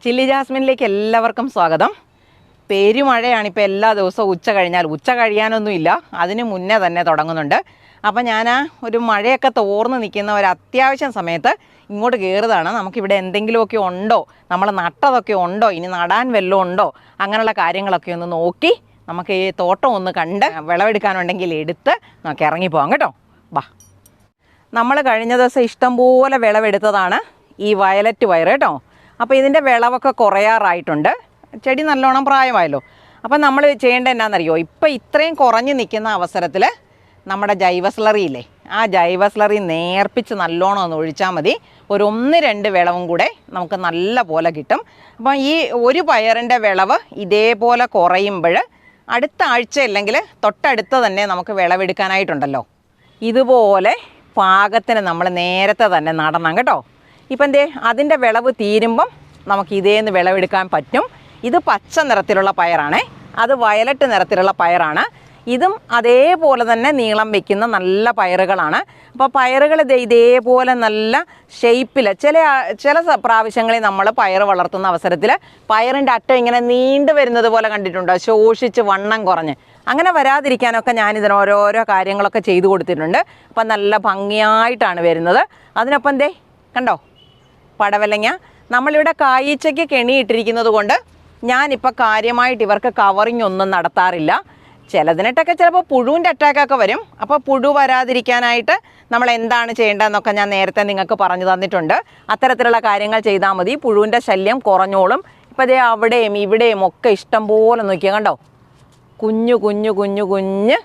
Chilli ജാസ്മിനിലേക്ക് എല്ലാവർക്കും സ്വാഗതം. പെരുമഴയാണ് ഇപ്പോൾ എല്ലാ ദിവസവും ഉച്ച കഴിയാനൊന്നുമില്ല, അതിന് മുന്നേ തന്നെ തുടങ്ങുന്നുണ്ട്. അപ്പോൾ ഞാൻ ഒരു മഴയൊക്കെ തോർന്ന് നിൽക്കുന്ന ഒരു അത്യാവശ്യം സമയത്ത് ഇങ്ങോട്ട് കയറുന്നതാണ്. നമുക്കിവിടെ എന്തെങ്കിലുമൊക്കെ ഉണ്ടോ, നമ്മൾ നട്ടതൊക്കെ ഉണ്ടോ, ഇനി നടാൻ വല്ലതും ഉണ്ടോ, അങ്ങനെയുള്ള കാര്യങ്ങളൊക്കെ ഒന്ന് നോക്കി നമുക്ക് ഈ തോട്ടം ഒന്ന് കണ്ട് വിളവെടുക്കാനുണ്ടെങ്കിൽ എടുത്ത് നമുക്ക് ഇറങ്ങിപ്പോകാം കേട്ടോ. ബാ, നമ്മൾ കഴിഞ്ഞ ദിവസം ഇഷ്ടംപോലെ വിളവെടുത്തതാണ് ഈ വയലറ്റ് പയർ കേട്ടോ. അപ്പോൾ ഇതിൻ്റെ വിളവൊക്കെ കുറയാറായിട്ടുണ്ട്, ചെടി നല്ലോണം പ്രായമായല്ലോ. അപ്പോൾ നമ്മൾ ചെയ്യേണ്ടത് എന്നാണെന്നറിയോ, ഇപ്പോൾ ഇത്രയും കുറഞ്ഞ് നിൽക്കുന്ന അവസരത്തിൽ നമ്മുടെ ജൈവ സ്ലറി ഇല്ലേ, ആ ജൈവ സ്ലറി നേർപ്പിച്ച് നല്ലോണം ഒന്ന് ഒഴിച്ചാൽ മതി. ഒരു 1-2 വിളവും കൂടെ നമുക്ക് നല്ല പോലെ കിട്ടും. അപ്പം ഈ ഒരു പയറിൻ്റെ വിളവ് ഇതേപോലെ കുറയുമ്പോൾ അടുത്ത ആഴ്ച അല്ലെങ്കിൽ തൊട്ടടുത്ത് തന്നെ നമുക്ക് വിളവെടുക്കാനായിട്ടുണ്ടല്ലോ. ഇതുപോലെ പാകത്തിന് നമ്മൾ നേരത്തെ തന്നെ നടണം കേട്ടോ. ഇപ്പം എന്തേ അതിൻ്റെ വിളവ് തീരുമ്പം നമുക്ക് ഇതേന്ന് വിളവെടുക്കാൻ പറ്റും. ഇത് പച്ച നിറത്തിലുള്ള പയറാണേ, അത് വയലറ്റ് നിറത്തിലുള്ള പയറാണ്. ഇതും അതേപോലെ തന്നെ നീളം വയ്ക്കുന്ന നല്ല പയറുകളാണ്. അപ്പോൾ പയറുകൾ ഇതേപോലെ നല്ല ഷേപ്പിൽ ചില പ്രാവശ്യങ്ങളിൽ നമ്മൾ പയർ വളർത്തുന്ന അവസരത്തിൽ പയറിൻ്റെ അറ്റം ഇങ്ങനെ നീണ്ടു വരുന്നത് പോലെ കണ്ടിട്ടുണ്ടോ, ശോഷിച്ച് വണ്ണം കുറഞ്ഞ്. അങ്ങനെ വരാതിരിക്കാനൊക്കെ ഞാനിതിന് ഓരോരോ കാര്യങ്ങളൊക്കെ ചെയ്തു കൊടുത്തിട്ടുണ്ട്. അപ്പം നല്ല ഭംഗിയായിട്ടാണ് വരുന്നത്. അതിനൊപ്പം എന്തേ കണ്ടോ പടവലങ്ങ. നമ്മളിവിടെ കായീച്ചയ്ക്ക് കെണിയിട്ടിരിക്കുന്നത് കൊണ്ട് ഞാനിപ്പോൾ കാര്യമായിട്ട് ഇവർക്ക് കവറിങ് ഒന്നും നടത്താറില്ല. ചിലതിനിട്ടൊക്കെ ചിലപ്പോൾ പുഴുവിൻ്റെ അറ്റാക്കൊക്കെ വരും. അപ്പോൾ പുഴു വരാതിരിക്കാനായിട്ട് നമ്മൾ എന്താണ് ചെയ്യേണ്ടതെന്നൊക്കെ ഞാൻ നേരത്തെ നിങ്ങൾക്ക് പറഞ്ഞു തന്നിട്ടുണ്ട്. അത്തരത്തിലുള്ള കാര്യങ്ങൾ ചെയ്താൽ മതി, പുഴുവിൻ്റെ ശല്യം കുറഞ്ഞോളും. ഇപ്പോൾ അതേ അവിടെയും ഇവിടെയും ഒക്കെ ഇഷ്ടം പോലെ നോക്കിയാൽ കണ്ടോ, കുഞ്ഞു കുഞ്ഞു കുഞ്ഞു കുഞ്ഞ്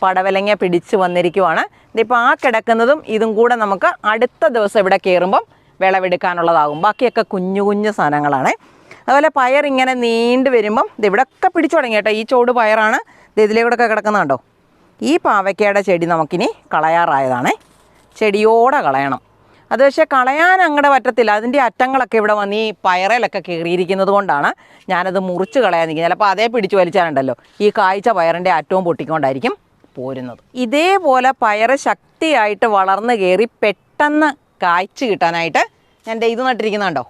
പടവലങ്ങ പിടിച്ച് വന്നിരിക്കുവാണ്. ഇതിപ്പോൾ ആ കിടക്കുന്നതും ഇതും കൂടെ നമുക്ക് അടുത്ത ദിവസം ഇവിടെ കയറുമ്പം വിളവെടുക്കാനുള്ളതാകും. ബാക്കിയൊക്കെ കുഞ്ഞു കുഞ്ഞു സാധനങ്ങളാണ്. അതുപോലെ പയർ ഇങ്ങനെ നീണ്ടു വരുമ്പം ഇതിവിടെയൊക്കെ പിടിച്ചു തുടങ്ങി കേട്ടോ. ഈ ചോട് പയറാണ്, ഇതിലേക്കൂടെയൊക്കെ കിടക്കുന്നത് കണ്ടോ. ഈ പാവയ്ക്കയുടെ ചെടി നമുക്കിനി കളയാറായതാണേ, ചെടിയോടെ കളയണം. അത് പക്ഷേ കളയാൻ അങ്ങടെ പറ്റത്തില്ല, അതിൻ്റെ അറ്റങ്ങളൊക്കെ ഇവിടെ വന്ന് ഈ പയറിലൊക്കെ കയറിയിരിക്കുന്നത് കൊണ്ടാണ് ഞാനത് മുറിച്ച് കളയാൻ നിൽക്കുന്നത്. ചിലപ്പോൾ അതേ പിടിച്ച് വലിച്ചാലുണ്ടല്ലോ ഈ കായ്ച്ച പയറിൻ്റെ അറ്റവും പൊട്ടിക്കൊണ്ടായിരിക്കും പോരുന്നത്. ഇതേപോലെ പയർ ശക്തിയായിട്ട് വളർന്ന് കയറി പെട്ടെന്ന് കായ്ച്ച് കിട്ടാനായിട്ട് ഞാൻ ഇത് നട്ടിരിക്കുന്നുണ്ടോ.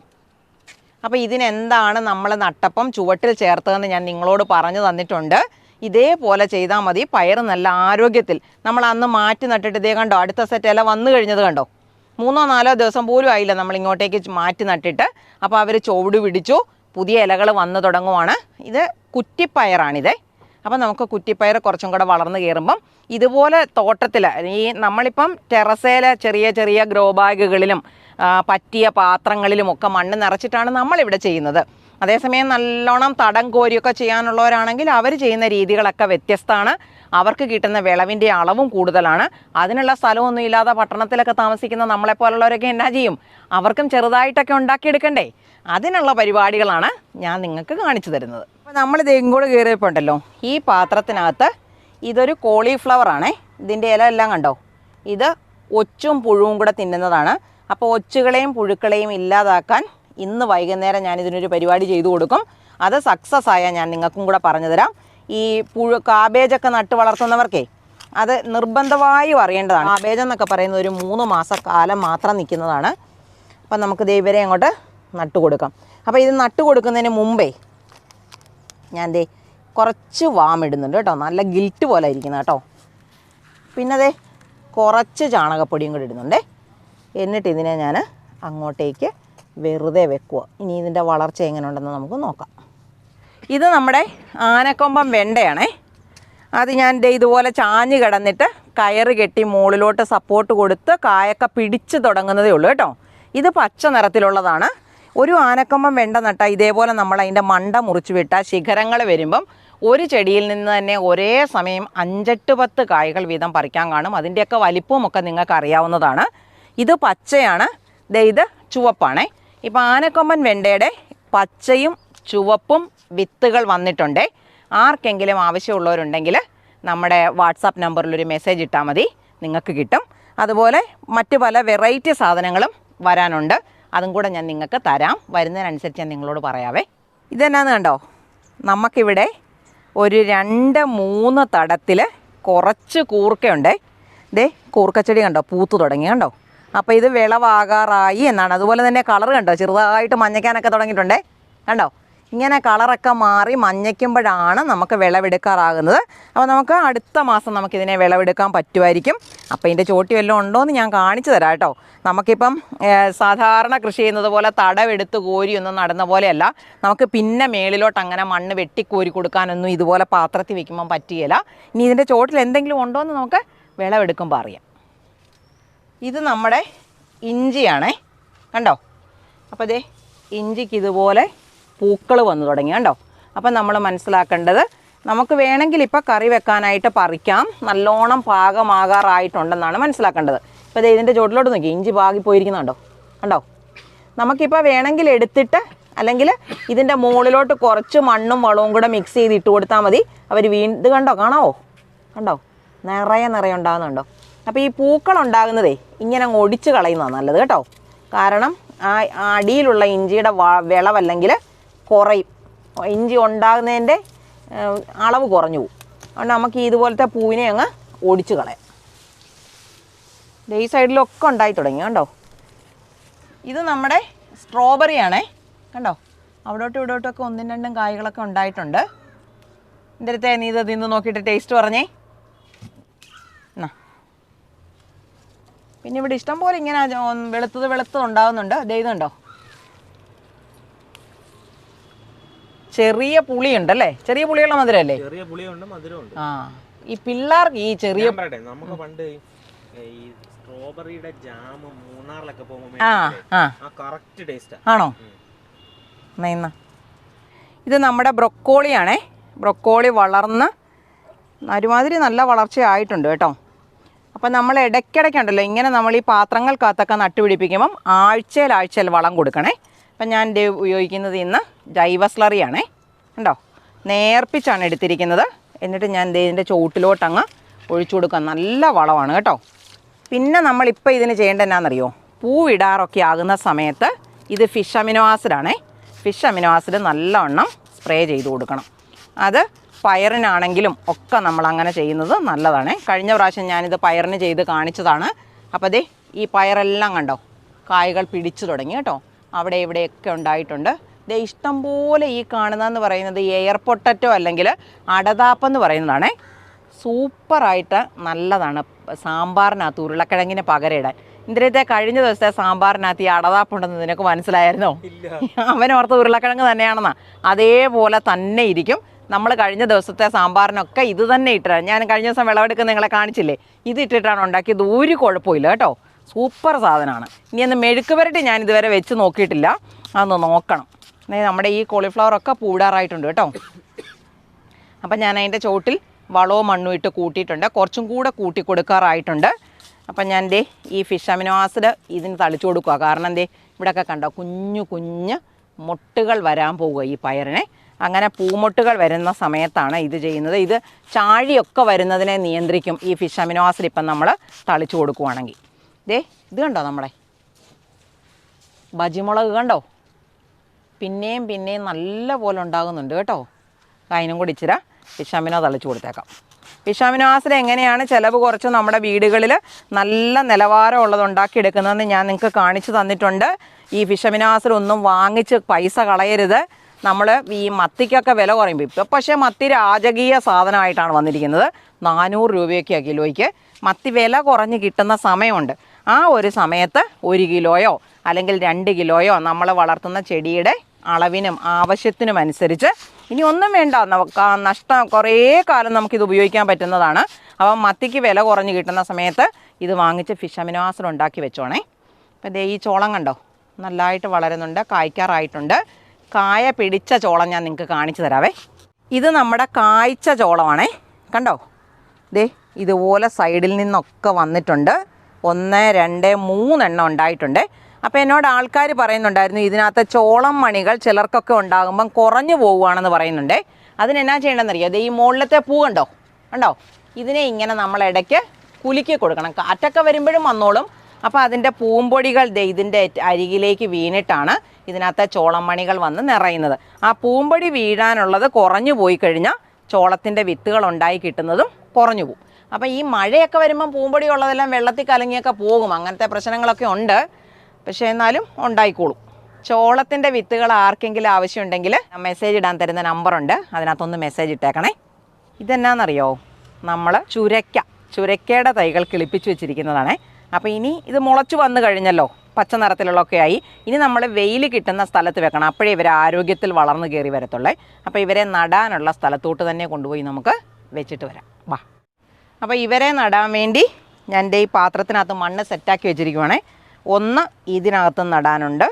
അപ്പോൾ ഇതിനെന്താണ് നമ്മൾ നട്ടപ്പം ചുവട്ടിൽ ചേർത്തതെന്ന് ഞാൻ നിങ്ങളോട് പറഞ്ഞു തന്നിട്ടുണ്ട്. ഇതേപോലെ ചെയ്താൽ മതി. പയർ നല്ല ആരോഗ്യത്തിൽ നമ്മൾ അന്ന് മാറ്റി നട്ടിട്ട് ഇതേ കണ്ടോ, അടുത്ത സെറ്റ് ഇല വന്നു കഴിഞ്ഞത് കണ്ടോ. 3-4 ദിവസം പോലും ആയില്ല നമ്മൾ ഇങ്ങോട്ടേക്ക് മാറ്റി നട്ടിട്ട്. അപ്പോൾ അവർ ചുവട് പിടിച്ചു, പുതിയ ഇലകൾ വന്നു തുടങ്ങുവാണ്. ഇത് കുറ്റിപ്പയറാണിതേ. അപ്പം നമുക്ക് കുറ്റിപ്പയർ കുറച്ചും കൂടെ വളർന്ന് കയറുമ്പം ഇതുപോലെ തോട്ടത്തിൽ ഈ നമ്മളിപ്പം ടെറസേൽ ചെറിയ ചെറിയ ഗ്രോ ബാഗുകളിലും പറ്റിയ പാത്രങ്ങളിലുമൊക്കെ മണ്ണ് നിറച്ചിട്ടാണ് നമ്മളിവിടെ ചെയ്യുന്നത്. അതേസമയം നല്ലോണം തടം കോരിയൊക്കെ ചെയ്യാനുള്ളവരാണെങ്കിൽ അവർ ചെയ്യുന്ന രീതികളൊക്കെ വ്യത്യസ്തമാണ്. അവർക്ക് കിട്ടുന്ന വിളവിൻ്റെ അളവും കൂടുതലാണ്. അതിനുള്ള സ്ഥലമൊന്നും ഇല്ലാതെ പട്ടണത്തിലൊക്കെ താമസിക്കുന്ന നമ്മളെപ്പോലുള്ളവരൊക്കെ എന്നാ ചെയ്യും, അവർക്കും ചെറുതായിട്ടൊക്കെ ഉണ്ടാക്കിയെടുക്കണ്ടേ. അതിനുള്ള പരിപാടികളാണ് ഞാൻ നിങ്ങൾക്ക് കാണിച്ചു തരുന്നത്. അപ്പോൾ നമ്മളിത് ഇങ്ങോട്ട് കയറിയപ്പോൾ ഉണ്ടല്ലോ, ഈ പാത്രത്തിനകത്ത് ഇതൊരു കോളിഫ്ലവർ ആണേ. ഇതിൻ്റെ ഇല എല്ലാം കണ്ടോ, ഇത് ഒച്ചും പുഴുവും കൂടെ തിന്നുന്നതാണ്. അപ്പോൾ ഒച്ചുകളെയും പുഴുക്കളെയും ഇല്ലാതാക്കാൻ ഇന്ന് വൈകുന്നേരം ഞാനിതിനൊരു പരിപാടി ചെയ്തു കൊടുക്കും. അത് സക്സസ് ആയാൽ ഞാൻ നിങ്ങൾക്കും കൂടെ പറഞ്ഞു തരാം. ഈ കാബേജൊക്കെ നട്ട് വളർത്തുന്നവർക്കേ അത് നിർബന്ധമായും അറിയേണ്ടതാണ്. കാബേജ് എന്നൊക്കെ പറയുന്നത് ഒരു 3 മാസക്കാലം മാത്രം നിൽക്കുന്നതാണ്. അപ്പം നമുക്ക് ദൈവരെ അങ്ങോട്ട് നട്ടു കൊടുക്കാം. അപ്പോൾ ഇത് നട്ടു കൊടുക്കുന്നതിന് മുമ്പേ ഞാൻ കുറച്ച് വാമിടുന്നുണ്ട് കേട്ടോ, നല്ല ഗിൽറ്റ് പോലെ ഇരിക്കുന്നത് കേട്ടോ. പിന്നെ കുറച്ച് ചാണകപ്പൊടിയും കൂടി ഇടുന്നുണ്ടേ. എന്നിട്ട് ഇതിനെ ഞാൻ അങ്ങോട്ടേക്ക് വെറുതെ വെക്കുക. ഇനി ഇതിൻ്റെ വളർച്ച എങ്ങനെ ഉണ്ടെന്ന് നമുക്ക് നോക്കാം. ഇത് നമ്മുടെ ആനക്കൊമ്പൻ വെണ്ടയാണേ. അത് ഞാൻ ഇതുപോലെ ചാഞ്ഞ് കിടന്നിട്ട് കയറ് കെട്ടി മുകളിലോട്ട് സപ്പോർട്ട് കൊടുത്ത് കായൊക്കെ പിടിച്ച് തുടങ്ങുന്നതേ ഉള്ളൂ കേട്ടോ. ഇത് പച്ച നിറത്തിലുള്ളതാണ്. ഒരു ആനക്കൊമ്പൻ വെണ്ട നട്ടാൽ ഇതേപോലെ നമ്മൾ അതിൻ്റെ മണ്ട മുറിച്ച് വിട്ടാൽ ശിഖരങ്ങൾ വരുമ്പം ഒരു ചെടിയിൽ നിന്ന് തന്നെ ഒരേ സമയം 5-10 കായ്കൾ വീതം പറിക്കാൻ കാണും. അതിൻ്റെയൊക്കെ വലിപ്പവുമൊക്കെ നിങ്ങൾക്ക് അറിയാവുന്നതാണ്. ഇത് പച്ചയാണ്, ഇത് ചുവപ്പാണേ. ഇപ്പോൾ ആനക്കൊമ്പൻ വെണ്ടയുടെ പച്ചയും ചുവപ്പും വിത്തുകൾ വന്നിട്ടുണ്ട്. ആർക്കെങ്കിലും ആവശ്യമുള്ളവരുണ്ടെങ്കിൽ നമ്മുടെ വാട്സാപ്പ് നമ്പറിലൊരു മെസ്സേജ് ഇട്ടാൽ മതി, നിങ്ങൾക്ക് കിട്ടും. അതുപോലെ മറ്റ് പല വെറൈറ്റി സാധനങ്ങളും വരാനുണ്ട്, അതും കൂടെ ഞാൻ നിങ്ങൾക്ക് തരാം. വരുന്നതിനനുസരിച്ച് ഞാൻ നിങ്ങളോട് പറയാവേ. ഇതെന്നാന്ന് കണ്ടോ, നമുക്കിവിടെ ഒരു 2-3 തടത്തിൽ കുറച്ച് കൂർക്കയുണ്ട്. കൂർക്കച്ചെടി കണ്ടോ പൂത്തു തുടങ്ങി കണ്ടോ. അപ്പോൾ ഇത് വിളവാകാറായി എന്നാണ്. അതുപോലെ തന്നെ കളർ കണ്ടോ, ചെറുതായിട്ട് മഞ്ഞയ്ക്കാനൊക്കെ തുടങ്ങിയിട്ടുണ്ടേ. കണ്ടോ, ഇങ്ങനെ കളറൊക്കെ മാറി മഞ്ഞയ്ക്കുമ്പോഴാണ് നമുക്ക് വിളവെടുക്കാറാകുന്നത്. അപ്പോൾ നമുക്ക് അടുത്ത മാസം നമുക്കിതിനെ വിളവെടുക്കാൻ പറ്റുമായിരിക്കും. അപ്പോൾ ഇതിൻ്റെ ചോട്ടി വല്ലതും ഉണ്ടോയെന്ന് ഞാൻ കാണിച്ചു തരാം കേട്ടോ. നമുക്കിപ്പം സാധാരണ കൃഷി ചെയ്യുന്നത് പോലെ തടവെടുത്ത് കോരിയൊന്നും നടുന്ന പോലെയല്ല. നമുക്ക് പിന്നെ മേളിലോട്ട് അങ്ങനെ മണ്ണ് വെട്ടിക്കോരി കൊടുക്കാനൊന്നും ഇതുപോലെ പാത്രത്തിൽ വെക്കുമ്പം പറ്റുകയില്ല. ഇനി ഇതിൻ്റെ ചോട്ടിൽ എന്തെങ്കിലും ഉണ്ടോയെന്ന് നമുക്ക് വിളവെടുക്കുമ്പോൾ അറിയാം. ഇത് നമ്മുടെ ഇഞ്ചിയാണേ, കണ്ടോ. അപ്പോൾ ദേ ഇഞ്ചിക്ക് ഇതുപോലെ പൂക്കൾ വന്നു തുടങ്ങി, കണ്ടോ. അപ്പം നമ്മൾ മനസ്സിലാക്കേണ്ടത്, നമുക്ക് വേണമെങ്കിൽ ഇപ്പോൾ കറി വെക്കാനായിട്ട് പറിക്കാം, നല്ലോണം പാകമാകാറായിട്ടുണ്ടെന്നാണ് മനസ്സിലാക്കേണ്ടത്. ഇപ്പോൾ ദേ ഇതിൻ്റെ ചോട്ടിലോട്ട് നോക്കി, ഇഞ്ചി പാകി പോയിരിക്കുന്നുണ്ടോ, കണ്ടോ. നമുക്കിപ്പോൾ വേണമെങ്കിൽ എടുത്തിട്ട് അല്ലെങ്കിൽ ഇതിൻ്റെ മുകളിലോട്ട് കുറച്ച് മണ്ണും വളവും കൂടെ മിക്സ് ചെയ്ത് ഇട്ട് കൊടുത്താൽ മതി. അവർ ഇത് കണ്ടോ, കാണാവോ, കണ്ടോ, നിറയെ ഉണ്ടാകുന്നുണ്ടോ. അപ്പോൾ ഈ പൂക്കൾ ഉണ്ടാകുന്നതേ ഇങ്ങനെ അങ്ങ് ഒടിച്ച് കളയുന്നതാണ് നല്ലത് കേട്ടോ. കാരണം ആ അടിയിലുള്ള ഇഞ്ചിയുടെ വിളവല്ലെങ്കിൽ കുറയും, ഇഞ്ചി ഉണ്ടാകുന്നതിൻ്റെ അളവ് കുറഞ്ഞു പോകും. അതുകൊണ്ട് നമുക്ക് ഇതുപോലത്തെ പൂവിനെ അങ്ങ് ഒടിച്ച് കളയാം. ഈ സൈഡിലൊക്കെ ഉണ്ടായി തുടങ്ങി, കണ്ടോ. ഇത് നമ്മുടെ സ്ട്രോബെറി ആണേ, കണ്ടോ. അവിടോട്ടും ഇവിടോട്ടൊക്കെ ഒന്നും രണ്ടും കായ്കളൊക്കെ ഉണ്ടായിട്ടുണ്ട്. എൻ്റെ അടുത്ത് നീ ഇത് തിന്ന് നോക്കിയിട്ട് ടേസ്റ്റ് പറഞ്ഞേ. എന്നാ പിന്നെ ഇവിടെ ഇഷ്ടം പോലെ ഇങ്ങനെ വെളുത്തത് ഉണ്ടാകുന്നുണ്ട്. ഇതുണ്ടോ, ചെറിയ പുളിയുണ്ടല്ലേ, ചെറിയ പുളിയുള്ള മധുരമല്ലേ. ചെറിയ പുളിയുണ്ട്, മധുരമുണ്ട്. ആ, ഈ പിള്ളേർക്ക് ഈ ചെറിയ നമുക്ക് പണ്ട് ഈ സ്ട്രോബെറിയുടെ ജാം മൂന്നാറിലൊക്കെ പോകുമ്പോൾ കറക്റ്റ് ടേസ്റ്റ് ആണോ. എന്നാ ഇത് നമ്മുടെ ബ്രൊക്കോളിയാണേ. ബ്രൊക്കോളി വളർന്ന് ഒരുമാതിരി നല്ല വളർച്ചയായിട്ടുണ്ട് കേട്ടോ. അപ്പം നമ്മൾ ഇടയ്ക്കിടയ്ക്കുണ്ടല്ലോ ഇങ്ങനെ നമ്മൾ ഈ പാത്രങ്ങൾക്കകത്തൊക്കെ നട്ടുപിടിപ്പിക്കുമ്പം ആഴ്ചയിൽ വളം കൊടുക്കണേ. അപ്പം ഞാൻ ഉപയോഗിക്കുന്നത് ഇന്ന് ജൈവ സ്ലറിയാണേ, കണ്ടോ. നേർപ്പിച്ചാണ് എടുത്തിരിക്കുന്നത്. എന്നിട്ട് ഞാൻ ഇതിൻ്റെ ചുവട്ടിലോട്ടങ്ങ് ഒഴിച്ചു കൊടുക്കാം. നല്ല വളമാണ് കേട്ടോ. പിന്നെ നമ്മളിപ്പോൾ ഇതിന് ചെയ്യേണ്ടത് എന്നാണെന്നറിയോ, പൂവിടാറൊക്കെ ആകുന്ന സമയത്ത് ഇത് ഫിഷ് അമിനോ ആസിഡാണേ. ഫിഷ് അമിനോ ആസിഡ് നല്ലവണ്ണം സ്പ്രേ ചെയ്ത് കൊടുക്കണം. അത് പയറിനാണെങ്കിലും ഒക്കെ നമ്മളങ്ങനെ ചെയ്യുന്നത് നല്ലതാണ്. കഴിഞ്ഞ പ്രാവശ്യം ഞാനിത് പയറിന് ചെയ്ത് കാണിച്ചതാണ്. അപ്പോൾ ദേ ഈ പയറെല്ലാം കണ്ടോ കായ്കൾ പിടിച്ചു തുടങ്ങി കേട്ടോ. അവിടെ ഇവിടെയൊക്കെ ഉണ്ടായിട്ടുണ്ട്. ദേ ഇഷ്ടം പോലെ ഈ കാണുന്നതെന്ന് പറയുന്നത് എയർ പൊട്ടറ്റോ അല്ലെങ്കിൽ അടതാപ്പെന്ന് പറയുന്നതാണേ. സൂപ്പറായിട്ട് നല്ലതാണ് സാമ്പാറിനകത്ത് ഉരുളക്കിഴങ്ങിന് പകരം ഇടാൻ. ഇന്ദ്രത്തെ കഴിഞ്ഞ ദിവസത്തെ സാമ്പാറിനകത്ത് ഈ അടതാപ്പുണ്ടെന്ന് നിനക്ക് മനസ്സിലായിരുന്നോ? അവനോർത്ത് ഉരുളക്കിഴങ്ങ് തന്നെയാണെന്നാ. അതേപോലെ തന്നെ ഇരിക്കും. നമ്മൾ കഴിഞ്ഞ ദിവസത്തെ സാമ്പാറിനൊക്കെ ഇത് തന്നെ ഇട്ടിട്ടാണ്. ഞാൻ കഴിഞ്ഞ ദിവസം വിളവെടുക്കുന്ന നിങ്ങളെ കാണിച്ചില്ലേ, ഇത് ഇട്ടിട്ടാണ് ഉണ്ടാക്കിയത്. ഒരു കുഴപ്പമില്ല കേട്ടോ, സൂപ്പർ സാധനമാണ്. ഇനി ഒന്ന് മെഴുക്ക് പുരട്ടി ഞാൻ ഇതുവരെ വെച്ച് നോക്കിയിട്ടില്ല, അതൊന്ന് നോക്കണം. നമ്മുടെ ഈ കോളിഫ്ലവറൊക്കെ പൂടാറായിട്ടുണ്ട് കേട്ടോ. അപ്പം ഞാൻ അതിൻ്റെ ചോട്ടിൽ വളവും മണ്ണും ഇട്ട് കൂട്ടിയിട്ടുണ്ട്. കുറച്ചും കൂടെ കൂട്ടി കൊടുക്കാറായിട്ടുണ്ട്. അപ്പം ഞാൻ ദേ ഈ ഫിഷ് അമിനോ ആസിഡ് ഇതിന് തളിച്ചു കൊടുക്കുക. കാരണം എന്തേ ഇവിടെയൊക്കെ കണ്ടോ കുഞ്ഞു മുട്ടുകൾ വരാൻ പോവുക ഈ പയറിനെ. അങ്ങനെ പൂമൊട്ടുകൾ വരുന്ന സമയത്താണ് ഇത് ചെയ്യുന്നത്. ഇത് ചാഴിയൊക്കെ വരുന്നതിനെ നിയന്ത്രിക്കും ഈ ഫിഷ് അമിനോ ആസിഡ് ഇപ്പം നമ്മൾ തളിച്ചു കൊടുക്കുവാണെങ്കിൽ. ദേ ഇത് കണ്ടോ നമ്മുടെ ബജിമുളക് കണ്ടോ, പിന്നെയും നല്ല പോലെ ഉണ്ടാകുന്നുണ്ട് കേട്ടോ. അതിനും കൂടി ഇച്ചിരി ഫിഷ് അമിനോ തളിച്ചു കൊടുത്തേക്കാം. ഫിഷ് അമിനോ ആസിഡ് എങ്ങനെയാണ് ചിലവ് കുറച്ച് നമ്മുടെ വീടുകളിൽ നല്ല നിലവാരമുള്ളത് ഉണ്ടാക്കിയെടുക്കുന്നതെന്ന് ഞാൻ നിങ്ങൾക്ക് കാണിച്ചു തന്നിട്ടുണ്ട്. ഈ ഫിഷ് അമിനോ ആസിഡ് ഒന്നും വാങ്ങിച്ച് പൈസ കളയരുത്. നമ്മൾ ഈ മത്തിക്കൊക്കെ വില കുറയുമ്പോൾ ഇപ്പം പക്ഷേ മത്തി രാജകീയ സാധനമായിട്ടാണ് വന്നിരിക്കുന്നത്. 400 രൂപയൊക്കെയാണ് കിലോയ്ക്ക്. മത്തി വില കുറഞ്ഞ് കിട്ടുന്ന സമയമുണ്ട്. ആ ഒരു സമയത്ത് 1 കിലോയോ അല്ലെങ്കിൽ 2 കിലോയോ നമ്മൾ വളർത്തുന്ന ചെടിയുടെ അളവിനും ആവശ്യത്തിനും അനുസരിച്ച്, ഇനി ഒന്നും വേണ്ട, നഷ്ടം കുറേ കാലം നമുക്കിത് ഉപയോഗിക്കാൻ പറ്റുന്നതാണ്. അപ്പം മത്തിക്ക് വില കുറഞ്ഞ് കിട്ടുന്ന സമയത്ത് ഇത് വാങ്ങിച്ച് ഫിഷ് അമിനോ ആസിഡ് ഉണ്ടാക്കി വെച്ചോണേ. അപ്പം ദേ ഈ ചോളം കണ്ടോ നല്ലതായിട്ട് വളരുന്നുണ്ട്, കായ്ക്കാറായിട്ടുണ്ട്. കായ പിടിച്ച ചോളം ഞാൻ നിങ്ങൾക്ക് കാണിച്ചു തരാവേ. ഇത് നമ്മുടെ കായ്ച്ച ചോളമാണേ, കണ്ടോ. ദേ ഇതുപോലെ സൈഡിൽ നിന്നൊക്കെ വന്നിട്ടുണ്ട്. 1, 2, 3 എണ്ണം ഉണ്ടായിട്ടുണ്ട്. അപ്പോൾ എന്നോട് ആൾക്കാർ പറയുന്നുണ്ടായിരുന്നു ഇതിനകത്ത് ചോളം മണികൾ ചിലർക്കൊക്കെ ഉണ്ടാകുമ്പം കുറഞ്ഞു പോവുകയാണെന്ന് പറയുന്നുണ്ട്. അതിനെന്നാ ചെയ്യണമെന്നറിയാം, ദേ ഈ മുകളിലത്തെ പൂ കണ്ടോ, ഇതിനെ ഇങ്ങനെ നമ്മൾ ഇടയ്ക്ക് കുലുക്കി കൊടുക്കണം. കാറ്റൊക്കെ വരുമ്പോഴും വന്നോളും. അപ്പോൾ അതിൻ്റെ പൂമ്പൊടികൾ ദേ ഇതിൻ്റെ അരികിലേക്ക് വീണിട്ടാണ് ഇതിനകത്തെ ചോളം മണികൾ വന്ന് നിറയുന്നത്. ആ പൂമ്പൊടി വീഴാനുള്ളത് കുറഞ്ഞു പോയി കഴിഞ്ഞാൽ ചോളത്തിൻ്റെ വിത്തുകൾ ഉണ്ടായി കിട്ടുന്നതും കുറഞ്ഞു പോകും. അപ്പോൾ ഈ മഴയൊക്കെ വരുമ്പം പൂമ്പൊടി ഉള്ളതെല്ലാം വെള്ളത്തിൽ കലങ്ങിയൊക്കെ പോകും. അങ്ങനത്തെ പ്രശ്നങ്ങളൊക്കെ ഉണ്ട്. പക്ഷേ എന്നാലും ഉണ്ടായിക്കോളും. ചോളത്തിൻ്റെ വിത്തുകൾ ആർക്കെങ്കിലും ആവശ്യമുണ്ടെങ്കിൽ മെസ്സേജ് ഇടാൻ തരുന്ന നമ്പറുണ്ട്, അതിനകത്തൊന്ന് മെസ്സേജ് ഇട്ടേക്കണേ. ഇതെന്നാന്നറിയോ, നമ്മൾ ചുരക്കയുടെ തൈകൾ കിളിപ്പിച്ച് വെച്ചിരിക്കുന്നതാണ്. അപ്പോൾ ഇനി ഇത് മുളച്ച് വന്നു കഴിഞ്ഞല്ലോ, പച്ച നിറത്തിലുള്ളതൊക്കെ ആയി. ഇനി നമ്മൾ വെയിൽ കിട്ടുന്ന സ്ഥലത്ത് വെക്കണം, അപ്പോഴേ ഇവരെ ആരോഗ്യത്തിൽ വളർന്നു കയറി വരത്തുള്ളേ. അപ്പോൾ ഇവരെ നടാനുള്ള സ്ഥലത്തോട്ട് തന്നെ കൊണ്ടുപോയി നമുക്ക് വെച്ചിട്ട് വരാം, വാ. അപ്പോൾ ഇവരെ നടാൻ വേണ്ടി ഞാൻ എൻ്റെ ഈ പാത്രത്തിനകത്ത് മണ്ണ് സെറ്റാക്കി വെച്ചിരിക്കുവാണേ. ഒന്ന് ഇതിനകത്തും നടാനുണ്ട്,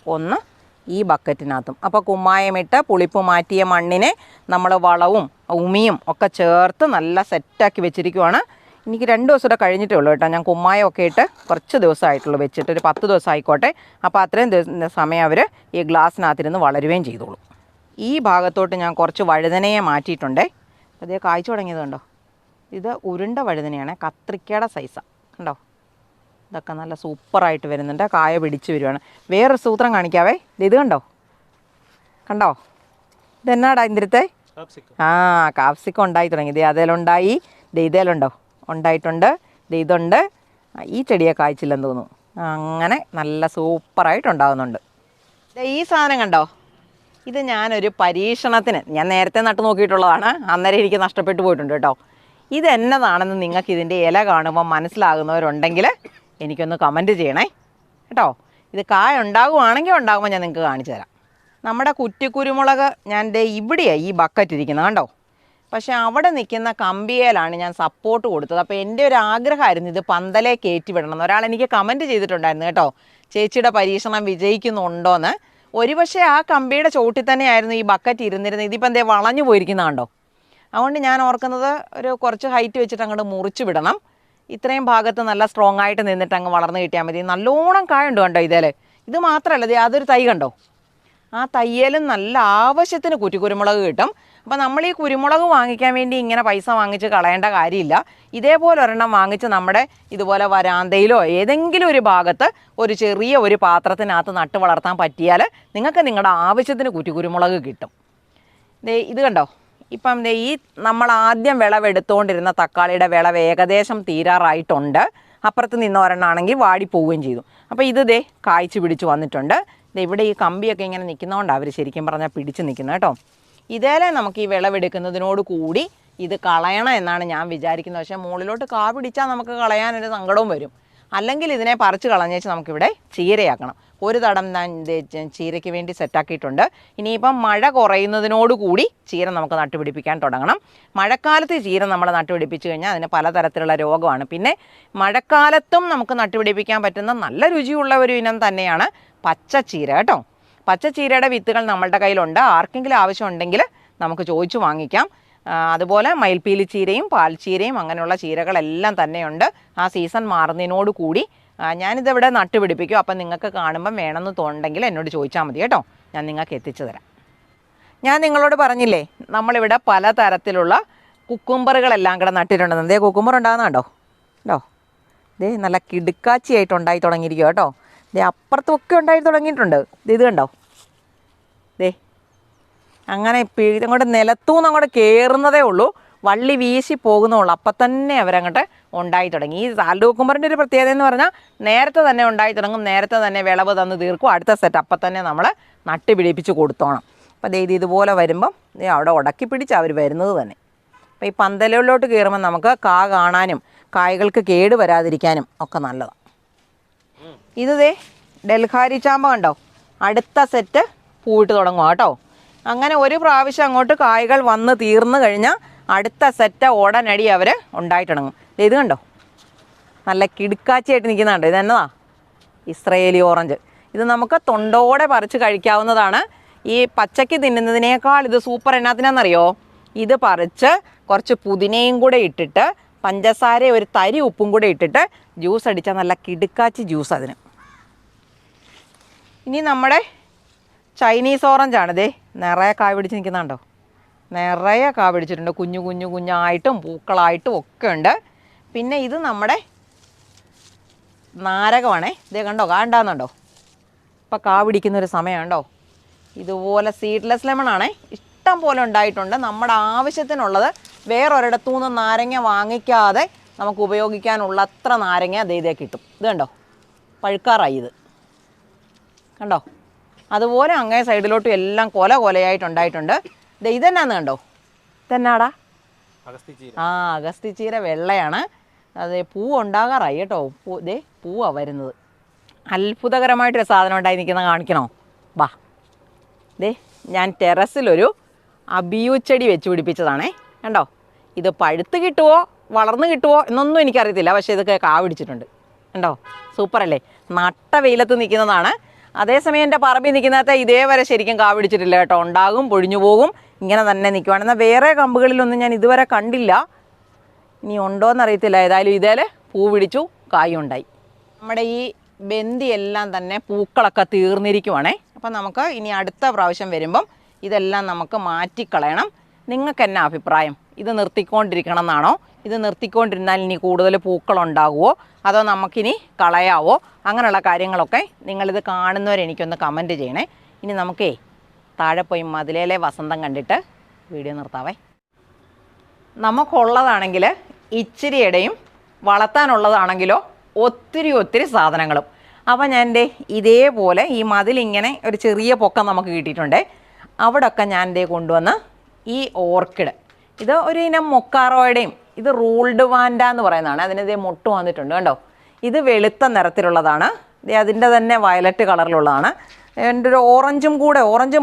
ഒന്ന് ഈ ബക്കറ്റിനകത്തും. അപ്പോൾ കുമ്മായമിട്ട് പുളിപ്പ് മാറ്റിയ മണ്ണിനെ നമ്മൾ വളവും ഉമിയും ഒക്കെ ചേർത്ത് നല്ല സെറ്റാക്കി വെച്ചിരിക്കുവാണ്. എനിക്ക് 2 ദിവസം കഴിഞ്ഞിട്ടേ ഉള്ളൂ കേട്ടോ. ഞാൻ കുമ്മായമൊക്കെ ഇട്ട് കുറച്ച് ദിവസമായിട്ടുള്ളൂ വെച്ചിട്ട്, ഒരു 10 ദിവസം ആയിക്കോട്ടെ. അപ്പോൾ അത്രയും സമയം അവർ ഈ ഗ്ലാസ്സിനകത്തിരുന്ന് വളരുകയും ചെയ്തോളൂ. ഈ ഭാഗത്തോട്ട് ഞാൻ കുറച്ച് വഴുതനയെ മാറ്റിയിട്ടുണ്ടേ. അതേ കായ്ച്ചു തുടങ്ങിയത് കണ്ടോ, ഇത് ഉരുണ്ട വഴുതനയാണ്, കത്രിക്കയുടെ സൈസാണ് കണ്ടോ. ഇതൊക്കെ നല്ല സൂപ്പറായിട്ട് വരുന്നുണ്ട്, കായ പിടിച്ച് വരുവാണ്. വേറൊരു സൂത്രം കാണിക്കാവേ, ഇത് കണ്ടോ, കണ്ടോ ഇതെന്നാടാ ഇന്ദിരത്തെ? കാപ്സിക്കം ഉണ്ടായി തുടങ്ങി. ഇത് അതേലുണ്ടായി, ഇതേലുണ്ടോ ഉണ്ടായിട്ടുണ്ട്, ഇതുണ്ട്. ഈ ചെടിയെ കായ്ച്ചില്ലെന്ന് തോന്നുന്നു. അങ്ങനെ നല്ല സൂപ്പറായിട്ടുണ്ടാകുന്നുണ്ട്. ഈ സാധനം കണ്ടോ, ഇത് ഞാനൊരു പരീക്ഷണത്തിന് ഞാൻ നേരത്തെ നട്ടു നോക്കിയിട്ടുള്ളതാണ്, അന്നേരം എനിക്ക് നഷ്ടപ്പെട്ടു പോയിട്ടുണ്ട് കേട്ടോ. ഇതെന്നതാണെന്ന് നിങ്ങൾക്ക് ഇതിൻ്റെ ഇല കാണുമ്പോൾ മനസ്സിലാകുന്നവരുണ്ടെങ്കിൽ എനിക്കൊന്ന് കമൻറ്റ് ചെയ്യണേ കേട്ടോ. ഇത് കായ ഉണ്ടാകുവാണെങ്കിൽ ഉണ്ടാകുമ്പോൾ ഞാൻ നിങ്ങൾക്ക് കാണിച്ചു തരാം. നമ്മുടെ കുറ്റിക്കുരുമുളക് ഞാൻ ഇവിടെയാണ് ഈ ബക്കറ്റ് ഇരിക്കുന്നത് കണ്ടോ. പക്ഷേ അവിടെ നിൽക്കുന്ന കമ്പിയേലാണ് ഞാൻ സപ്പോർട്ട് കൊടുത്തത്. അപ്പോൾ എൻ്റെ ഒരു ആഗ്രഹമായിരുന്നു ഇത് പന്തലേ കയറ്റി വിടണം. ഒരാൾ എനിക്ക് കമൻറ്റ് ചെയ്തിട്ടുണ്ടായിരുന്നു കേട്ടോ, ചേച്ചിയുടെ പരീക്ഷണം വിജയിക്കുന്നുണ്ടോയെന്ന്. ഒരുപക്ഷെ ആ കമ്പിയുടെ ചോട്ടിൽ തന്നെയായിരുന്നു ഈ ബക്കറ്റ് ഇരുന്നിരുന്നത്. ഇതിപ്പോൾ എന്തേ വളഞ്ഞു പോയിരിക്കുന്ന കണ്ടോ. അതുകൊണ്ട് ഞാൻ ഓർക്കുന്നത് ഒരു കുറച്ച് ഹൈറ്റ് വെച്ചിട്ട് അങ്ങോട്ട് മുറിച്ച് വിടണം. ഇത്രയും ഭാഗത്ത് നല്ല സ്ട്രോങ് ആയിട്ട് നിന്നിട്ട് അങ്ങ് വളർന്ന് കിട്ടിയാൽ മതി. നല്ലോണം കായുണ്ട് കണ്ടോ ഇതിൽ. ഇത് മാത്രമല്ല, അതൊരു തൈ കണ്ടോ, ആ തയ്യലും നല്ല ആവശ്യത്തിന് കുറ്റിക്കുരുമുളക് കിട്ടും. അപ്പോൾ നമ്മൾ ഈ കുരുമുളക് വാങ്ങിക്കാൻ വേണ്ടി ഇങ്ങനെ പൈസ വാങ്ങിച്ച് കളയേണ്ട കാര്യമില്ല. ഇതേപോലെ ഒരെണ്ണം വാങ്ങിച്ച് നമ്മുടെ ഇതുപോലെ വരാന്തയിലോ ഏതെങ്കിലും ഒരു ഭാഗത്ത് ഒരു ചെറിയ ഒരു പാത്രത്തിനകത്ത് നട്ട് വളർത്താൻ പറ്റിയാൽ നിങ്ങൾക്ക് നിങ്ങളുടെ ആവശ്യത്തിന് കുറ്റിക്കുരുമുളക് കിട്ടും. ഇത് കണ്ടോ, ഇപ്പം ഈ നമ്മൾ ആദ്യം വിളവെടുത്തുകൊണ്ടിരുന്ന തക്കാളിയുടെ വിളവ് ഏകദേശം തീരാറായിട്ടുണ്ട്. അപ്പുറത്ത് നിന്ന് ഒരെണ്ണമാണെങ്കിൽ വാടിപ്പോവുകയും ചെയ്തു. അപ്പോൾ ഇത് കായ്ച്ച് പിടിച്ച് വന്നിട്ടുണ്ട്. ഇവിടെ ഈ കമ്പിയൊക്കെ ഇങ്ങനെ നിൽക്കുന്നതുകൊണ്ടാണ് അവർ ശരിക്കും പറഞ്ഞാൽ പിടിച്ച് നിൽക്കുന്നത് കേട്ടോ. ഇതേലെ നമുക്ക് ഈ വിളവെടുക്കുന്നതിനോട് കൂടി ഇത് കളയണം എന്നാണ് ഞാൻ വിചാരിക്കുന്നത്. പക്ഷേ മുകളിലോട്ട് കാ പിടിച്ചാൽ നമുക്ക് കളയാനൊരു സങ്കടവും വരും. അല്ലെങ്കിൽ ഇതിനെ പറിച്ച് കളഞ്ഞേച്ച് നമുക്കിവിടെ ചീരയാക്കണം. ഒരു തടം ഞാൻ ചീരയ്ക്ക് വേണ്ടി സെറ്റാക്കിയിട്ടുണ്ട്. ഇനിയിപ്പം മഴ കുറയുന്നതിനോട് കൂടി ചീര നമുക്ക് നട്ടുപിടിപ്പിക്കാൻ തുടങ്ങണം. മഴക്കാലത്ത് ചീര നമ്മൾ നട്ടുപിടിപ്പിച്ച് കഴിഞ്ഞാൽ അതിന് പലതരത്തിലുള്ള രോഗമാണ്. പിന്നെ മഴക്കാലത്തും നമുക്ക് നട്ടുപിടിപ്പിക്കാൻ പറ്റുന്ന നല്ല രുചിയുള്ള ഒരു ഇനം തന്നെയാണ് പച്ചച്ചീര കേട്ടോ. പച്ചച്ചീരയുടെ വിത്തുകൾ നമ്മളുടെ കയ്യിലുണ്ട്. ആർക്കെങ്കിലും ആവശ്യമുണ്ടെങ്കിൽ നമുക്ക് ചോദിച്ചു വാങ്ങിക്കാം. അതുപോലെ മയിൽപ്പീലി ചീരയും പാൽച്ചീരയും അങ്ങനെയുള്ള ചീരകളെല്ലാം തന്നെയുണ്ട്. ആ സീസൺ മാറുന്നതിനോട് കൂടി ഞാനിതിവിടെ നട്ടുപിടിപ്പിക്കും. അപ്പം നിങ്ങൾക്ക് കാണുമ്പം വേണമെന്ന് തോന്നുന്നുണ്ടെങ്കിൽ എന്നോട് ചോദിച്ചാൽ മതി കേട്ടോ, ഞാൻ നിങ്ങൾക്ക് എത്തിച്ചു തരാം. ഞാൻ നിങ്ങളോട് പറഞ്ഞില്ലേ നമ്മളിവിടെ പലതരത്തിലുള്ള കുക്കുംബറുകളെല്ലാം കൂടെ നട്ടിട്ടുണ്ടെന്ന്. കുക്കുംബർ ഉണ്ടാകുന്നുണ്ടോ കേട്ടോ. നല്ല കിടുക്കാച്ചിയായിട്ട് ഉണ്ടായി തുടങ്ങിയിരിക്കുക കേട്ടോ. അപ്പുറത്തൊക്കെ ഉണ്ടായി തുടങ്ങിയിട്ടുണ്ട്. ഇത് കണ്ടോ, അങ്ങനെ അങ്ങോട്ട് നിലത്തൂന്ന് അങ്ങോട്ട് കയറുന്നതേ ഉള്ളൂ, വള്ളി വീശി പോകുന്നുള്ളൂ. അപ്പം തന്നെ അവരങ്ങോട്ട് ഉണ്ടായി തുടങ്ങി. ഈ സാൽഡ് കുക്കുംബറിൻ്റെ ഒരു പ്രത്യേകത എന്ന് പറഞ്ഞാൽ നേരത്തെ തന്നെ ഉണ്ടായി തുടങ്ങും, നേരത്തെ തന്നെ വിളവ് തന്ന് തീർക്കും. അടുത്ത സെറ്റ് അപ്പം തന്നെ നമ്മൾ നട്ട് പിടിപ്പിച്ച് കൊടുത്തോണം. അപ്പോൾ ഇതുപോലെ വരുമ്പം അവിടെ ഉടക്കി പിടിച്ച് അവർ വരുന്നത് തന്നെ. അപ്പോൾ ഈ പന്തലിലോട്ട് കയറുമ്പോൾ നമുക്ക് കാ കാണാനും കായ്കൾക്ക് കേട് വരാതിരിക്കാനും ഒക്കെ നല്ലതാണ്. ഇത് ഡൽഹാരി ചാമ്പ കണ്ടോ, അടുത്ത സെറ്റ് പൂവിട്ട് തുടങ്ങുക കേട്ടോ. അങ്ങനെ ഒരു പ്രാവശ്യം അങ്ങോട്ട് കായ്കൾ വന്ന് തീർന്നു കഴിഞ്ഞാൽ അടുത്ത സെറ്റ് ഉടനടി അവർ ഉണ്ടായി തുടങ്ങും. ഇത് കണ്ടോ, നല്ല കിടുക്കാച്ചിയായിട്ട് നിൽക്കുന്നുണ്ട്. ഇതെന്നതാ ഇസ്രയേലി ഓറഞ്ച്. ഇത് നമുക്ക് തൊണ്ടോടെ പറിച്ച് കഴിക്കാവുന്നതാണ്. ഈ പച്ചയ്ക്ക് തിന്നുന്നതിനേക്കാൾ ഇത് സൂപ്പർ എന്നാത്തിനാണെന്നറിയോ, ഇത് പറിച്ച് കുറച്ച് പുതിനയും കൂടെ ഇട്ടിട്ട് പഞ്ചസാര ഒരു തരി ഉപ്പും കൂടെ ഇട്ടിട്ട് ജ്യൂസ് അടിച്ചാൽ നല്ല കിടുക്കാച്ചി ജ്യൂസ് അതിന്. ഇനി നമ്മുടെ ചൈനീസ് ഓറഞ്ചാണ്. നിറയെ കായ പിടിച്ച് നിൽക്കുന്നുണ്ടോ, നിറയെ കാ പിടിച്ചിട്ടുണ്ട്. കുഞ്ഞായിട്ടും പൂക്കളായിട്ടും ഒക്കെ ഉണ്ട്. പിന്നെ ഇത് നമ്മുടെ നാരകമാണേ. കണ്ടോ, കാ ഉണ്ടാകുന്നുണ്ടോ, ഇപ്പം കാ പിടിക്കുന്നൊരു സമയമുണ്ടോ. ഇതുപോലെ സീഡ്ലെസ് ലെമണാണേ, ഇഷ്ടം പോലെ ഉണ്ടായിട്ടുണ്ട്. നമ്മുടെ ആവശ്യത്തിനുള്ളത് വേറൊരിടത്തു നിന്ന് നാരങ്ങ വാങ്ങിക്കാതെ നമുക്ക് ഉപയോഗിക്കാനുള്ള അത്ര നാരങ്ങ ഇതേ കിട്ടും. ഇത് കണ്ടോ, പഴുക്കാറായി. ഇത് കണ്ടോ, അതുപോലെ അങ്ങേ സൈഡിലോട്ടും എല്ലാം കൊല കൊലയായിട്ടുണ്ടായിട്ടുണ്ട്. ഇതെന്നാന്ന് കണ്ടോ, ഇതെന്നാടാ? അഗസ്തിച്ചീര. ആ, അഗസ്തിച്ചീര വെള്ളയാണ്. അത് പൂ ഉണ്ടാകാറായി കേട്ടോ. പൂവാണ് വരുന്നത്. അത്ഭുതകരമായിട്ടൊരു സാധനം ഉണ്ടായി നിൽക്കുന്ന കാണിക്കണോ? വാ, ഞാൻ ടെറസിലൊരു അബിയു ചെടി വെച്ച് പിടിപ്പിച്ചതാണേ. കണ്ടോ, ഇത് പഴുത്ത് കിട്ടുമോ വളർന്ന് കിട്ടുമോ എന്നൊന്നും എനിക്കറിയത്തില്ല. പക്ഷേ ഇതൊക്കെ കാ പിടിച്ചിട്ടുണ്ട്. കണ്ടോ, സൂപ്പറല്ലേ? നട്ട വെയിലത്ത് നിൽക്കുന്നതാണ്. അതേസമയം എൻ്റെ പറമ്പിൽ നിൽക്കുന്നതിനകത്ത് ഇതേവരെ ശരിക്കും കാ പിടിച്ചിട്ടില്ല കേട്ടോ. ഉണ്ടാകും, പൊഴിഞ്ഞു പോകും, ഇങ്ങനെ തന്നെ നിൽക്കുവാണ്. എന്നാൽ വേറെ കമ്പുകളിലൊന്നും ഞാൻ ഇതുവരെ കണ്ടില്ല. ഇനി ഉണ്ടോയെന്നറിയത്തില്ല. ഏതായാലും ഇതേൽ പൂ പിടിച്ചു, കായുണ്ടായി. നമ്മുടെ ഈ ബന്ദിയെല്ലാം തന്നെ പൂക്കളൊക്കെ തീർന്നിരിക്കുവാണേ. അപ്പം നമുക്ക് ഇനി അടുത്ത പ്രാവശ്യം വരുമ്പം ഇതെല്ലാം നമുക്ക് മാറ്റിക്കളയണം. നിങ്ങൾക്ക് എന്നാ അഭിപ്രായം? ഇത് നിർത്തിക്കൊണ്ടിരിക്കണം എന്നാണോ? ഇത് നിർത്തിക്കൊണ്ടിരുന്നാൽ ഇനി കൂടുതൽ പൂക്കളുണ്ടാകുമോ, അതോ നമുക്കിനി കളയാവോ? അങ്ങനെയുള്ള കാര്യങ്ങളൊക്കെ നിങ്ങളിത് കാണുന്നവരെനിക്കൊന്ന് കമൻറ്റ് ചെയ്യണേ. ഇനി നമുക്കേ താഴെ പോയി മതിലേലെ വസന്തം കണ്ടിട്ട് വീഡിയോ നിർത്താവേ. നമുക്കുള്ളതാണെങ്കിൽ ഇച്ചിരി ഇടയും വളർത്താനുള്ളതാണെങ്കിലോ ഒത്തിരി സാധനങ്ങളും. അപ്പം ഞാൻ ഇതേപോലെ ഈ മതിലിങ്ങനെ ഒരു ചെറിയ പൊക്കം നമുക്ക് കിട്ടിയിട്ടുണ്ട്. അവിടെയൊക്കെ ഞാൻ കൊണ്ടുവന്ന് ഈ ഓർക്കിഡ്, ഇത് ഒരു ഇനം മൊക്കാറോയുടെയും, ഇത് റൂൾഡ് വാൻഡ എന്ന് പറയുന്നതാണ്. അതിന് മൊട്ട് വന്നിട്ടുണ്ട് കണ്ടോ. ഇത് വെളുത്ത നിറത്തിലുള്ളതാണ്. അതിൻ്റെ തന്നെ വയലറ്റ് കളറിലുള്ളതാണ്. എൻ്റെ ഒരു ഓറഞ്ചും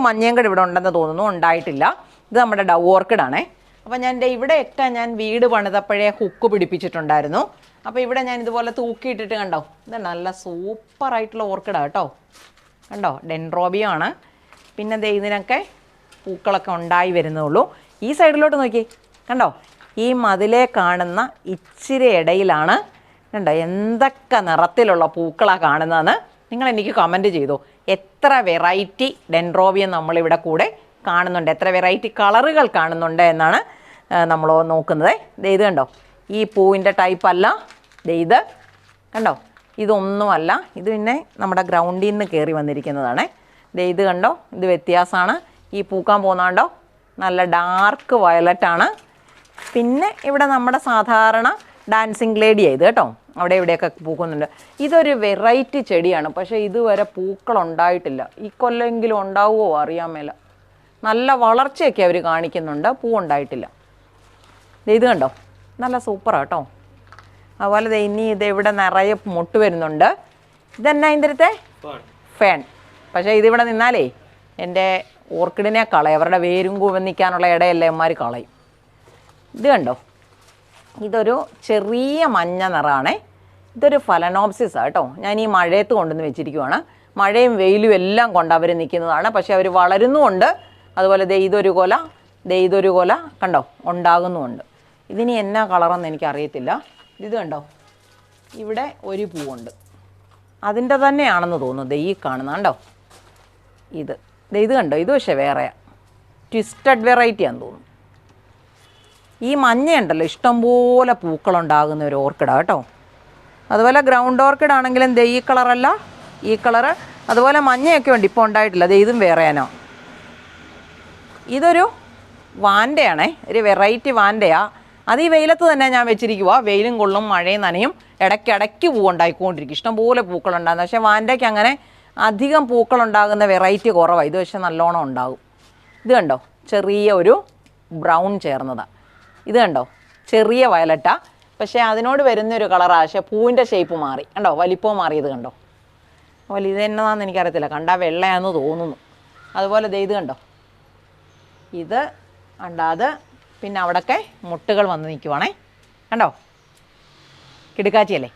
മഞ്ഞയും കൂടെ ഇവിടെ ഉണ്ടെന്ന് തോന്നുന്നു, ഉണ്ടായിട്ടില്ല. ഇത് നമ്മുടെ ഡൗ ഓർക്കിഡാണേ. അപ്പോൾ ഞാൻ ഇവിടെയൊക്കെ ഞാൻ വീട് പണിതപ്പോഴേ ഹുക്ക് പിടിപ്പിച്ചിട്ടുണ്ടായിരുന്നു. അപ്പോൾ ഇവിടെ ഞാൻ ഇതുപോലെ തൂക്കിയിട്ടിട്ട് കണ്ടോ, ഇത് നല്ല സൂപ്പറായിട്ടുള്ള ഓർക്കിഡാണ് കേട്ടോ. കണ്ടോ, ഡെൻഡ്രോബിയം ആണ്. പിന്നെ ഇതിനൊക്കെ പൂക്കളൊക്കെ ഉണ്ടായി വരുന്നുള്ളൂ. ഈ സൈഡിലോട്ട് നോക്കി കണ്ടോ, ഈ മതിലേ കാണുന്ന ഇച്ചിരി ഇടയിലാണ് കണ്ടോ എന്തൊക്കെ നിറത്തിലുള്ള പൂക്കളാണ് കാണുന്നതെന്ന് നിങ്ങൾ എനിക്ക് കമൻറ്റ് ചെയ്തു. എത്ര വെറൈറ്റി ഡെൻഡ്രോബിയം നമ്മളിവിടെ കൂടെ കാണുന്നുണ്ട്, എത്ര വെറൈറ്റി കളറുകൾ കാണുന്നുണ്ട് എന്നാണ് നമ്മൾ നോക്കുന്നത്. ഇത് കണ്ടോ, ഈ പൂവിൻ്റെ ടൈപ്പല്ല. ഇത് കണ്ടോ, ഇതൊന്നുമല്ല. ഇത് പിന്നെ നമ്മുടെ ഗ്രൗണ്ടിൽ നിന്ന് കയറി വന്നിരിക്കുന്നതാണ്. ഇത് കണ്ടോ, ഇത് വ്യത്യാസമാണ്. ഈ പൂക്കാൻ പോകുന്നതുണ്ടോ, നല്ല ഡാർക്ക് വയലറ്റാണ്. പിന്നെ ഇവിടെ നമ്മുടെ സാധാരണ ഡാൻസിങ് ലേഡിയാണ് ഇത് കേട്ടോ. അവിടെ ഇവിടെയൊക്കെ പൂക്കുന്നുണ്ട്. ഇതൊരു വെറൈറ്റി ചെടിയാണ്, പക്ഷേ ഇതുവരെ പൂക്കളുണ്ടായിട്ടില്ല. ഈ കൊല്ലെങ്കിലും ഉണ്ടാവുമോ അറിയാൻ മേല. നല്ല വളർച്ചയൊക്കെ അവർ കാണിക്കുന്നുണ്ട്, പൂവുണ്ടായിട്ടില്ല. ഇത് കണ്ടോ, നല്ല സൂപ്പറാണ് കേട്ടോ. അതുപോലെ ഇനി ഇവിടെ നിറയെ മുട്ട് വരുന്നുണ്ട്. ഇതെന്നാ ഇതിൻ്റെ ഫേൺ. പക്ഷേ ഇതിവിടെ നിന്നാലേ എൻ്റെ ഓർക്കിഡിനെ കളയും. അവരുടെ വേരും നിൽക്കാനുള്ള ഇടയല്ലേ എമ്മാർ കളയും. ഇത് കണ്ടോ, ഇതൊരു ചെറിയ മഞ്ഞ നിറമാണേ. ഇതൊരു ഫലനോപ്സിസാണ് കേട്ടോ. ഞാൻ ഈ മഴയത്ത് കൊണ്ടുവന്ന് വെച്ചിരിക്കുവാണ്. മഴയും വെയിലും എല്ലാം കൊണ്ട് അവർ നിൽക്കുന്നതാണ്. പക്ഷേ അവർ വളരുന്നുമുണ്ട്. അതുപോലെ ഇതൊരു കൊല കണ്ടോ ഉണ്ടാകുന്നുമുണ്ട്. ഇതിനി എന്നാ കളറെന്ന് എനിക്കറിയത്തില്ല. ഇത് കണ്ടോ, ഇവിടെ ഒരു പൂവുണ്ട്, അതിൻ്റെ തന്നെയാണെന്ന് തോന്നുന്നു. ഈ കാണുന്ന കണ്ടോ, ഇത് കണ്ടോ, ഇത് പക്ഷേ വേറെയാണ്, ട്വിസ്റ്റഡ് വെറൈറ്റിയാണെന്ന് തോന്നുന്നു. ഈ മഞ്ഞയുണ്ടല്ലോ, ഇഷ്ടംപോലെ പൂക്കളുണ്ടാകുന്ന ഒരു ഓർക്കിഡാണ് കേട്ടോ. അതുപോലെ ഗ്രൗണ്ട് ഓർക്കിഡ് ആണെങ്കിലും ഈ കളറല്ല, ഈ കളറ്. അതുപോലെ മഞ്ഞയൊക്കെ ഉണ്ട്, ഇപ്പോൾ ഉണ്ടായിട്ടില്ല. ഇതും വേറെയാണോ. ഇതൊരു വാൻഡയാണേ, ഒരു വെറൈറ്റി വാൻഡയാണ്. അത് ഈ വെയിലത്ത് തന്നെ ഞാൻ വെച്ചിരിക്കുക. വെയിലും കൊള്ളും, മഴയും നനയും, ഇടയ്ക്കിടയ്ക്ക് പൂവുണ്ടായിക്കൊണ്ടിരിക്കും. ഇഷ്ടംപോലെ പൂക്കളുണ്ടാകുന്നത്. പക്ഷേ വാൻഡയ്ക്ക് അങ്ങനെ അധികം പൂക്കളുണ്ടാകുന്ന വെറൈറ്റി കുറവാണ്. ഇത് പക്ഷേ നല്ലോണം ഉണ്ടാകും. ഇത് കണ്ടോ, ചെറിയ ഒരു ബ്രൗൺ ചേർന്നതാണ്. ഇത് കണ്ടോ, ചെറിയ വയലറ്റാണ്. പക്ഷേ അതിനോട് വരുന്നൊരു കളറാണ്. പക്ഷേ പൂവിൻ്റെ ഷേപ്പ് മാറി കണ്ടോ, വലിപ്പവും മാറിയത് കണ്ടോ. അതുപോലെ ഇത് എന്നതാണെന്ന് എനിക്കറിയത്തില്ല, കണ്ടാൽ വെള്ളയാണെന്ന് തോന്നുന്നു. അതുപോലെ ഇത് കണ്ടോ, ഇത് കണ്ടാത്. പിന്നെ അവിടെയൊക്കെ മുട്ടുകൾ വന്ന് നിൽക്കുവാണേ കണ്ടോ, കിടുക്കാച്ചിയല്ലേ.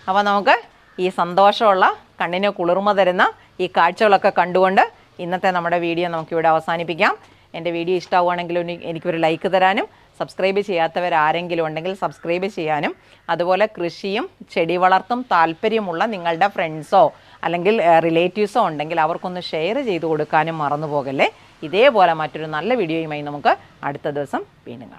അപ്പോൾ നമുക്ക് ഈ സന്തോഷമുള്ള കണ്ണിന് കുളിർമ തരുന്ന ഈ കാഴ്ചകളൊക്കെ കണ്ടുകൊണ്ട് ഇന്നത്തെ നമ്മുടെ വീഡിയോ നമുക്കിവിടെ അവസാനിപ്പിക്കാം. എൻ്റെ വീഡിയോ ഇഷ്ടമാവുകയാണെങ്കിൽ എനിക്കൊരു ലൈക്ക് തരാനും, സബ്സ്ക്രൈബ് ചെയ്യാത്തവരാരെങ്കിലും ഉണ്ടെങ്കിൽ സബ്സ്ക്രൈബ് ചെയ്യാനും, അതുപോലെ കൃഷിയും ചെടി വളർത്തും താല്പര്യമുള്ള നിങ്ങളുടെ ഫ്രണ്ട്സോ അല്ലെങ്കിൽ റിലേറ്റീവ്സോ ഉണ്ടെങ്കിൽ അവർക്കൊന്ന് ഷെയർ ചെയ്ത് കൊടുക്കാനും മറന്നു പോകല്ലേ. ഇതേപോലെ മറ്റൊരു നല്ല വീഡിയോയുമായി നമുക്ക് അടുത്ത ദിവസം വീണ്ടും കാണാം.